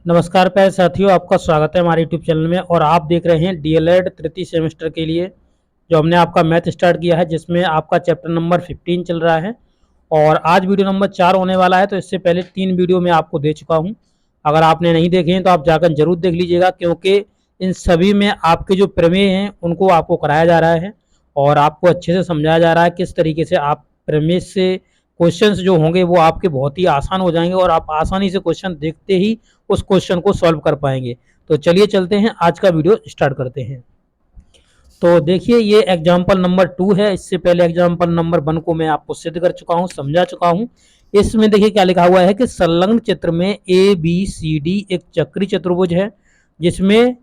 नमस्कार प्यारे साथियों, आपका स्वागत है हमारे यूट्यूब चैनल में। और आप देख रहे हैं डीएलएड तृतीय सेमेस्टर के लिए जो हमने आपका मैथ स्टार्ट किया है, जिसमें आपका चैप्टर नंबर 15 चल रहा है और आज वीडियो नंबर 4 होने वाला है। तो इससे पहले 3 वीडियो मैं आपको दे चुका हूं। अगर आपने नहीं देखे हैं तो आप जाकर जरूर देख लीजिएगा, क्योंकि इन सभी में आपके जो प्रमेय हैं उनको आपको कराया जा रहा है और आपको अच्छे से समझाया जा रहा है किस तरीके से आप प्रमेय से क्वेश्चंस जो होंगे वो आपके बहुत ही आसान हो जाएंगे और आप आसानी से क्वेश्चन देखते ही उस क्वेश्चन को सॉल्व कर पाएंगे। तो चलिए चलते हैं, आज का वीडियो स्टार्ट करते हैं। तो देखिए, ये एग्जाम्पल नंबर 2 है। इससे पहले एग्जाम्पल नंबर 1 को मैं आपको सिद्ध कर चुका हूँ, समझा चुका हूँ। इसमें देखिए क्या लिखा हुआ है कि संलग्न चित्र में ए बी सी डी एक चक्री चतुर्भुज है जिसमें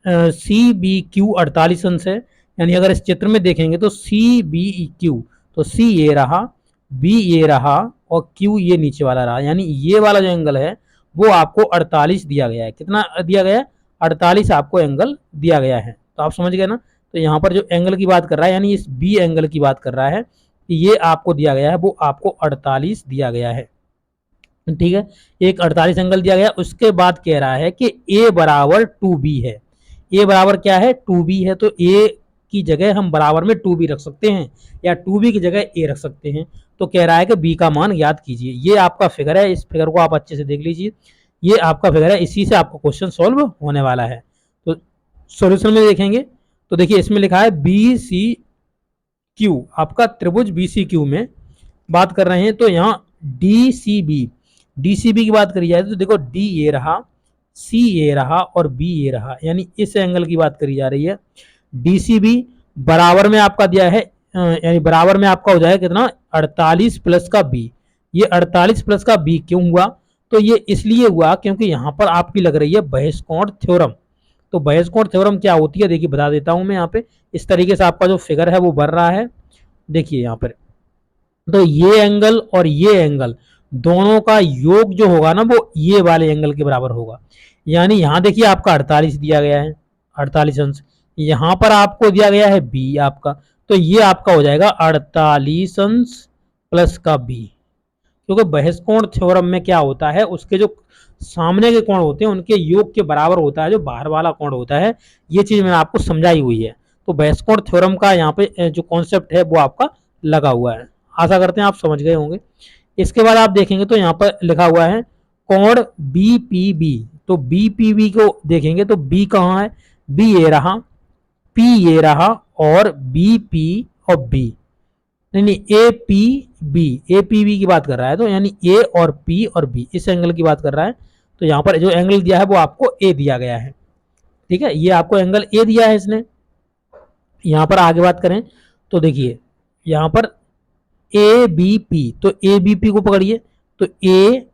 सी बी क्यू 48 अंश है। यानी अगर इस चित्र में देखेंगे तो सी बी क्यू, तो सी ये रहा, बी ये रहा और क्यू ये नीचे वाला रहा। यानी ये वाला जो एंगल है वो आपको 48 दिया गया है। कितना दिया गया है? 48 आपको एंगल दिया गया है। तो आप समझ गए ना। तो यहाँ पर जो एंगल की बात कर रहा है, यानी इस बी एंगल की बात कर रहा है कि ये आपको दिया गया है, वो आपको 48 दिया गया है। ठीक है, एक 48 एंगल दिया गया। उसके बाद कह रहा है कि ए बराबर 2b है। ए बराबर क्या है? 2b है। तो ए की जगह हम बराबर में 2b रख सकते हैं या 2b की जगह ए रख सकते हैं। तो कह रहा है कि बी का मान याद कीजिए। ये आपका फिगर है, इस फिगर को आप अच्छे से देख लीजिए। ये आपका फिगर है, इसी से आपका क्वेश्चन सॉल्व होने वाला है। तो सॉल्यूशन में देखेंगे तो देखिए इसमें लिखा है बी सी क्यू, आपका त्रिभुज बी सी क्यू में बात कर रहे हैं। तो यहाँ डी सी बी की बात करी जाए तो देखो डी ये रहा, सी ये रहा और बी ये रहा। यानी इस एंगल की बात करी जा रही है। डी सी बी बराबर में आपका दिया है, यानी बराबर में आपका हो जाएगा कितना? 48 प्लस का बी। ये 48 प्लस का बी क्यों हुआ? तो ये इसलिए हुआ क्योंकि यहाँ पर आपकी लग रही है बहिष्कोण थ्योरम। तो बहिष्कोण थ्योरम क्या होती है देखिए बता देता हूं मैं। यहाँ पे इस तरीके से आपका जो फिगर है वो बन रहा है। देखिए यहाँ पर तो ये एंगल और ये एंगल दोनों का योग जो होगा ना वो ये वाले एंगल के बराबर होगा। यानी यहां देखिए आपका 48 दिया गया है, 48 अंश। यहां पर आपको दिया गया है बी आपका, तो ये आपका हो जाएगा 48 अंश प्लस का बी। क्योंकि बहिष्कोण थ्योरम में क्या होता है, उसके जो सामने के कोण होते हैं उनके योग के बराबर होता है जो बाहर वाला कोण होता है। ये चीज मैंने आपको समझाई हुई है। तो बहिष्कोण थ्योरम का यहाँ पे जो कॉन्सेप्ट है वो आपका लगा हुआ है। आशा करते हैं आप समझ गए होंगे। इसके बाद आप देखेंगे तो यहाँ पर लिखा हुआ है कोण बी पी बी। तो बी पी बी को देखेंगे तो बी कहाँ है? बी ये रहा, पी ये रहा और बी पी और बी। नहीं, A P B, A P B की बात कर रहा है। तो यानी ए और पी और बी इस एंगल की बात कर रहा है। तो यहाँ पर जो एंगल दिया है वो आपको ए दिया गया है। ठीक है, ये आपको एंगल ए दिया है इसने। यहाँ पर आगे बात करें तो देखिए यहाँ पर ए बी पी, तो ए बी पी को पकड़िए तो ए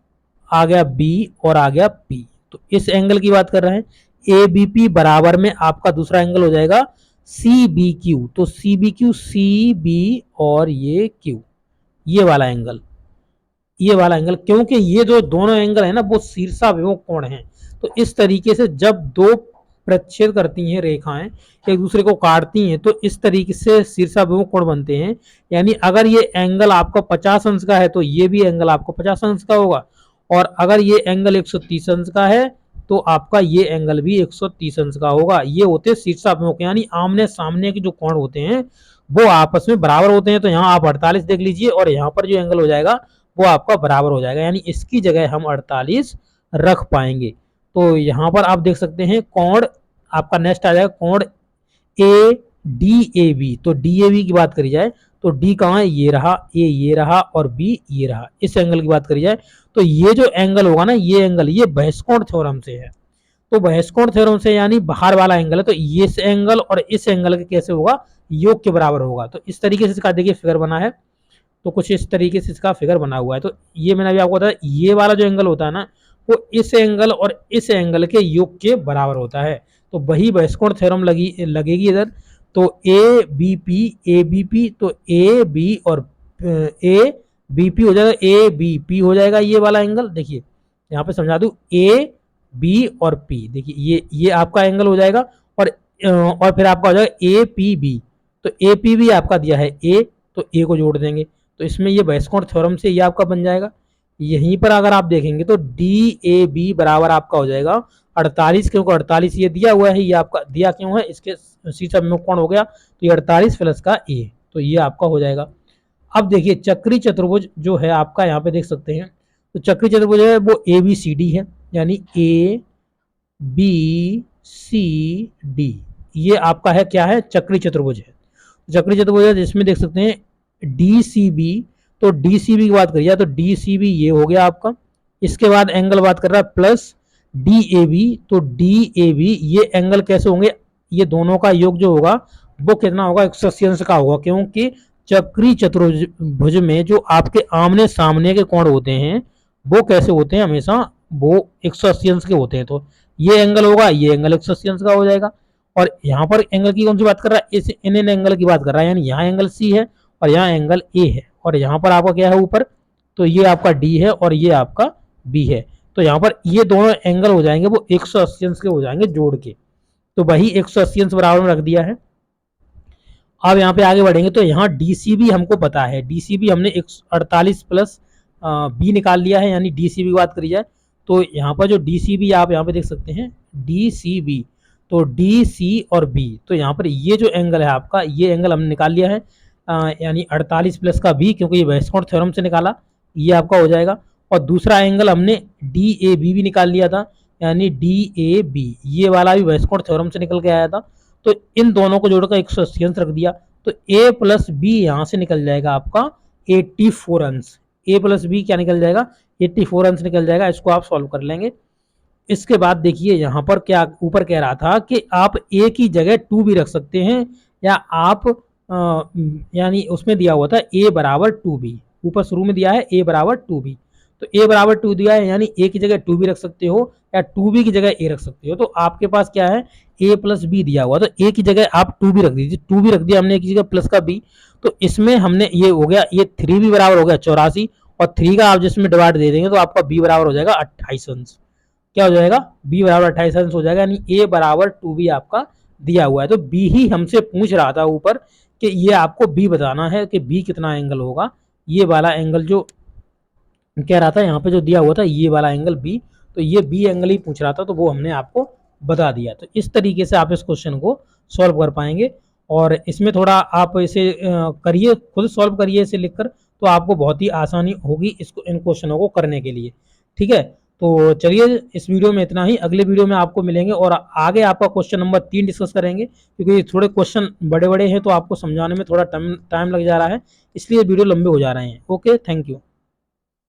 आ गया बी और आ गया पी। तो इस एंगल की बात कर रहे हैं। ए बी पी बराबर में आपका दूसरा एंगल हो जाएगा सी बी क्यू। तो C B Q, C B और ये क्यू, ये वाला एंगल, ये वाला एंगल। क्योंकि ये जो दोनों एंगल है ना वो शीर्षाभिमुख कोण हैं। तो इस तरीके से जब दो प्रच्छेद करती हैं रेखाएं, एक दूसरे को काटती हैं, तो इस तरीके से शीर्षाभिमुख कोण बनते हैं। यानी अगर ये एंगल आपका 50 अंश का है तो ये भी एंगल आपको 50 अंश का होगा। और अगर ये एंगल 130 अंश का है तो आपका ये एंगल भी 130 अंश का होगा। ये होते हैं शीर्षाभिमुख, यानी आमने सामने के जो कोण होते हैं वो आपस में बराबर होते हैं। तो यहाँ आप 48 देख लीजिए और यहाँ पर जो एंगल हो जाएगा वो आपका बराबर हो जाएगा। यानी इसकी जगह हम 48 रख पाएंगे। तो यहाँ पर आप देख सकते हैं कोण आपका नेक्स्ट आ जाएगा कोण ए डी ए बी। तो डी ए बी की बात करी जाए तो डी कहाँ है? ये रहा, ए ये रहा और बी ये रहा। इस एंगल की बात करी जाए तो ये जो एंगल होगा ना, ये एंगल ये बहिष्कोण थ्योरम से है। तो बहिष्कोण थ्योरम से यानी बाहर वाला एंगल है। तो इस एंगल और इस एंगल के कैसे होगा? योग के बराबर होगा। तो इस तरीके से इसका देखिए फिगर बना है। तो कुछ इस तरीके से इसका फिगर बना हुआ है। तो ये मैंने अभी आपको बताया, ये वाला जो एंगल होता है ना वो इस एंगल और इस एंगल के योग के बराबर होता है। तो वही बहिष्कोण थ्योरम लगेगी इधर। तो ए बी पी, तो ए बी और ए बी पी हो जाएगा, ए बी पी हो जाएगा ये वाला एंगल। देखिए यहाँ पे समझा दूं, ए बी और पी, देखिए ये आपका एंगल हो जाएगा। और फिर आपका हो जाएगा ए पी बी। तो ए पी बी आपका दिया है ए, तो ए को जोड़ देंगे तो इसमें ये बहिष्कोण थ्योरम से ये आपका बन जाएगा। यहीं पर अगर आप देखेंगे तो डी ए बी बराबर आपका हो जाएगा 48, क्योंकि 48 ये दिया हुआ है, ये आपका दिया क्यों है, इसके सी सब में कौन हो गया, तो ये 48 प्लस का ए, तो ये आपका हो जाएगा। अब देखिए चक्री चतुर्भुज जो है आपका यहाँ पे देख सकते हैं, तो चक्री चतुर्भुज है वो ए बी सी डी है, यानी ए बी सी डी, ये आपका है क्या है, चक्री चतुर्भुज है। चक्री चतुर्भुज है जिसमें देख सकते हैं डी सी बी, तो डी सी बी की बात करिए तो डी सी बी ये हो गया आपका, इसके बाद एंगल बात कर रहा है प्लस डी ए बी, तो डी ए बी ये एंगल कैसे होंगे, ये दोनों का योग जो होगा वो कितना होगा, 180 अंश का होगा, क्योंकि चक्री चतुर्भुज में जो आपके आमने सामने के कोण होते हैं वो कैसे होते हैं, हमेशा वो 180 अंश के होते हैं। तो ये एंगल होगा, ये एंगल 180 अंश का हो जाएगा। और यहाँ पर एंगल की कौन सी बात कर रहा है, इस इन एंगल की बात कर रहा है, यानी यहाँ एंगल सी है और यहाँ एंगल ए है, और यहाँ पर आपका क्या है ऊपर, तो ये आपका डी है और ये आपका बी है। तो यहाँ पर ये दोनों एंगल हो जाएंगे वो 180 अंश के हो जाएंगे जोड़ के, तो वही 180 अंश बराबर में रख दिया है। अब यहाँ पे आगे बढ़ेंगे तो यहाँ डीसीबी हमको पता है, डीसीबी हमने 148 प्लस बी निकाल लिया है, यानी डीसीबी की बात करी जाए तो यहाँ पर जो डीसीबी आप यहाँ पे देख सकते हैं डीसीबी, तो डी सी और बी, तो यहाँ पर ये जो एंगल है आपका, ये एंगल हमने निकाल लिया है, यानी 48 प्लस का बी, क्योंकि ये वेस्टकोट थ्योरम से निकाला, ये आपका हो जाएगा। और दूसरा एंगल हमने डी ए बी भी निकाल लिया था, यानी डी ए बी, ये वाला भी वेस्टकोट थ्योरम से निकल के आया था, तो इन दोनों को जोड़कर 180 अंश रख दिया, तो a प्लस बी यहाँ से निकल जाएगा आपका 84 अंश, a प्लस बी क्या निकल जाएगा, 84 अंश निकल जाएगा। इसको आप सॉल्व कर लेंगे। इसके बाद देखिए यहाँ पर क्या ऊपर कह रहा था कि आप a की जगह 2 भी रख सकते हैं, या आप यानी उसमें दिया हुआ था a बराबर 2b, ऊपर शुरू में दिया है a बराबर 2b, तो a बराबर 2 दिया है, यानी a की जगह 2 भी रख सकते हो या 2b की जगह a रख सकते हो। तो आपके पास क्या है, a प्लस बी दिया हुआ, तो a की जगह आप 2 भी रख दीजिए, 2 भी रख दिया हमने, एक की जगह प्लस का b, तो इसमें हमने ये हो गया, ये 3 भी बराबर हो गया 84, और 3 का आप जिसमें डिवाइड दे देंगे तो आपका b बराबर हो जाएगा 28 अंश। क्या हो जाएगा, b बराबर 28 अंश हो जाएगा, यानी a बराबर 2b आपका दिया हुआ है। तो b ही हमसे पूछ रहा था ऊपर कि ये आपको b बताना है कि b कितना एंगल होगा, ये वाला एंगल जो कह रहा था यहाँ पे जो दिया हुआ था ये वाला एंगल b, तो ये b एंगल ही पूछ रहा था, तो वो हमने आपको बता दिया। तो इस तरीके से आप इस क्वेश्चन को सॉल्व कर पाएंगे, और इसमें थोड़ा आप इसे करिए, खुद सॉल्व करिए इसे लिखकर, तो आपको बहुत ही आसानी होगी इसको, इन क्वेश्चनों को करने के लिए। ठीक है, तो चलिए इस वीडियो में इतना ही, अगले वीडियो में आपको मिलेंगे और आगे आपका क्वेश्चन नंबर 3 डिस्कस करेंगे, क्योंकि थोड़े क्वेश्चन बड़े बड़े हैं तो आपको समझाने में थोड़ा टाइम लग जा रहा है, इसलिए वीडियो लंबे हो जा रहे हैं। Okay, thank you.